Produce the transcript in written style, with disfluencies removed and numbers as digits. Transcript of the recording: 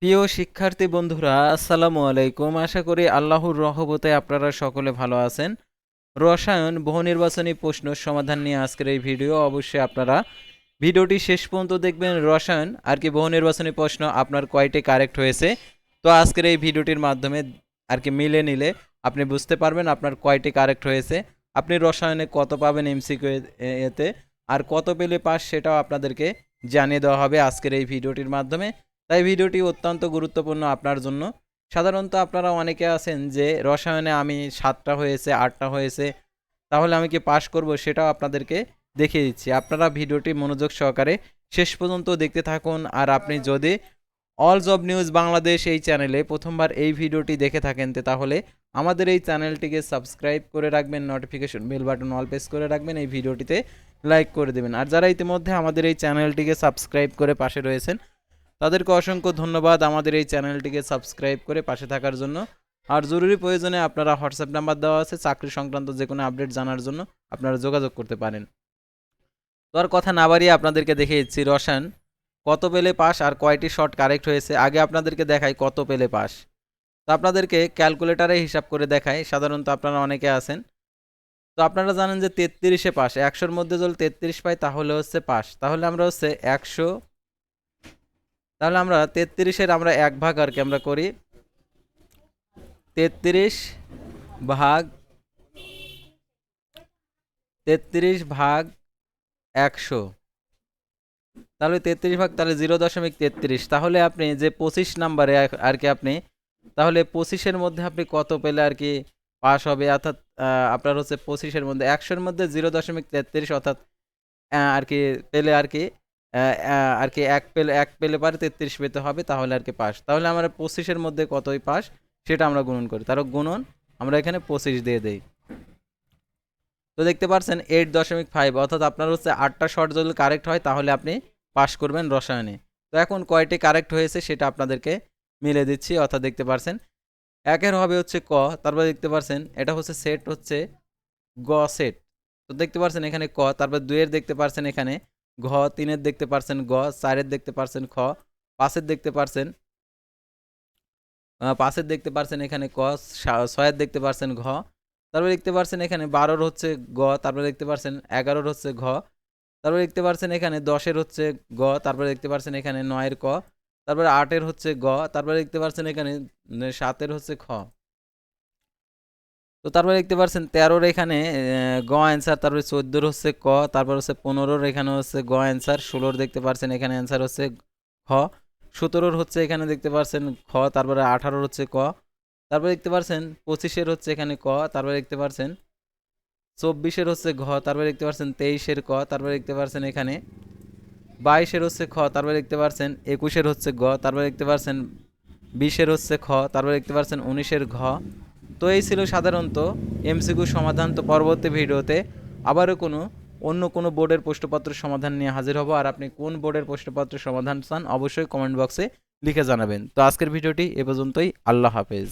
প্রিয় শিক্ষার্থী বন্ধুরা, আসসালামু আলাইকুম। আশা করি আল্লাহর রহমতে আপনারা সকলে ভালো আছেন। রসায়ন বহু নির্বাচনী প্রশ্ন সমাধান নিয়ে আজকের এই ভিডিও। অবশ্যই আপনারা ভিডিওটি শেষ পর্যন্ত দেখবেন। রসায়ন আর কি বহু নির্বাচনী প্রশ্ন আপনার কয়টি কারেক্ট হয়েছে, তো আজকের এই ভিডিওটির মাধ্যমে আর কি মিলে নিলে আপনি বুঝতে পারবেন আপনার কয়টি কারেক্ট হয়েছে, আপনি রসায়নে কত পাবেন এমসিকিউ এতে, আর কত পেলে পাস সেটাও আপনাদেরকে জানিয়ে দেওয়া হবে আজকের এই ভিডিওটির মাধ্যমে। তাই ভিডিওটি অত্যন্ত গুরুত্বপূর্ণ আপনার জন্য। সাধারণত আপনারা অনেকে আছেন যে রসায়নে আমি 7টা হয়েছে 8টা হয়েছে, তাহলে আমি কি পাস করব, সেটাও আপনাদেরকে দেখিয়ে দিচ্ছি। আপনারা ভিডিওটি মনোযোগ সহকারে শেষ পর্যন্ত দেখতে থাকুন। আর আপনি যদি অল জব নিউজ বাংলাদেশ এই চ্যানেলে প্রথমবার এই ভিডিওটি দেখে থাকেন, তাহলে আমাদের এই চ্যানেলটিকে সাবস্ক্রাইব করে রাখবেন, notification bell button all press করে রাখবেন, এই ভিডিওটিতে লাইক করে দেবেন। আর যারা ইতিমধ্যে আমাদের এই চ্যানেলটিকে সাবস্ক্রাইব করে পাশে রয়েছেন, তাদেরকে অসংখ্য ধন্যবাদ আমাদের এই চ্যানেলটিকে সাবস্ক্রাইব করে পাশে থাকার জন্য। আর জরুরি প্রয়োজনে আপনারা হোয়াটসঅ্যাপ নাম্বার দেওয়া আছে, চাকরি সংক্রান্ত যে কোনো আপডেট জানার জন্য আপনারা যোগাযোগ করতে পারেন। তো আর কথা না বাড়িয়ে আপনাদেরকে দেখিয়ে দিচ্ছি রসায়ন কত পেলে পাস আর কয়টি শর্ট কারেক্ট হয়েছে। আগে আপনাদেরকে দেখাই কত পেলে পাস। তো আপনাদেরকে ক্যালকুলেটারে হিসাব করে দেখাই। সাধারণত আপনারা অনেকে আছেন, তো আপনারা জানেন যে 33-এ পাস, 100-র মধ্যে যদি 33 পাই তাহলে হচ্ছে পাস। তাহলে আমরা হচ্ছে 100, তাহলে আমরা 33-এর আমরা 1 ভাগ আর কি আমরা করি 33 ভাগ 100। তাহলে 33 ভাগ তাহলে 0.33। তাহলে আপনি যে 25 নাম্বারে আর কি আপনি, তাহলে 25-এর মধ্যে আপনি কত পেলে আর কি পাস হবে, অর্থাৎ আপনার হচ্ছে 25-এর মধ্যে 100-এর মধ্যে 0.33 অর্থাৎ আর কি পেলে আর কি আর কি এক পেলে পারে 33 পেতে হবে, তাহলে আর কি পাস। তাহলে আমরা 25-এর মধ্যে কতই পাস সেটা আমরা গুণন করি, তার গুণন আমরা এখানে 25 দিয়ে দেই। তো দেখতে পাচ্ছেন 8.5, অর্থাৎ আপনার হচ্ছে 8টা শর্ট যদি কারেক্ট হয় তাহলে আপনি পাস করবেন রসায়নে। তো এখন কয়টি কারেক্ট হয়েছে সেটা আপনাদেরকে মিলে দিচ্ছি। অর্থাৎ দেখতে পাচ্ছেন একের হবে হচ্ছে ক, তারপরে দেখতে পাচ্ছেন এটা হচ্ছে সেট হচ্ছে গ সেট। তো দেখতে পাচ্ছেন এখানে ক, তারপর 2-এর দেখতে পাচ্ছেন এখানে ঘ, 3-এর দেখতে পাচ্ছেন গ, 4-এর দেখতে পাচ্ছেন খ, 5-এর দেখতে পাচ্ছেন 5-এর দেখতে পাচ্ছেন এখানে ক, 6-এর দেখতে পাচ্ছেন ঘ, তারপরে দেখতে পাচ্ছেন এখানে 12-র হচ্ছে গ, তারপরে দেখতে পাচ্ছেন 11-র হচ্ছে ঘ, তারপরে দেখতে পাচ্ছেন এখানে 10-এর হচ্ছে গ, তারপরে দেখতে পাচ্ছেন এখানে 9-এর ক, তারপরে 8-এর হচ্ছে গ, তারপরে দেখতে পাচ্ছেন এখানে 7-এর হচ্ছে খ। তো তারপরে দেখতে পাচ্ছেন 13-র এখানে গ অ্যান্সার, তারপরে 14-র হচ্ছে ক, তারপর হচ্ছে 15-র এখানে হচ্ছে গ অ্যান্সার, 16-র দেখতে পাচ্ছেন এখানে অ্যান্সার হচ্ছে খ, 17-র হচ্ছে এখানে দেখতে পাচ্ছেন খ, তারপরে 18-র হচ্ছে ক, তারপরে দেখতে পাচ্ছেন 25-এর হচ্ছে এখানে ক, তারপরে দেখতে পাচ্ছেন 24-এর হচ্ছে ঘ, তারপরে দেখতে পাচ্ছেন 23-এর ক, তারপরে দেখতে পাচ্ছেন এখানে 22-এর হচ্ছে খ, তারপরে দেখতে পাচ্ছেন 21-এর হচ্ছে গ, তারপরে দেখতে পাচ্ছেন 20-এর হচ্ছে খ, তারপরে দেখতে পাচ্ছেন 19-এর ঘ। তো এই ছিল সাধারণত এমসিকিউ সমাধান। তো পরবর্তী ভিডিওতে আবারও অন্য কোনো বোর্ডের প্রশ্নপত্র সমাধান নিয়ে হাজির হব। আর আপনি কোন বোর্ডের প্রশ্নপত্র সমাধান চান অবশ্যই কমেন্ট বক্সে লিখে জানাবেন। তো আজকের ভিডিওটি এ পর্যন্তই। আল্লাহ হাফেজ।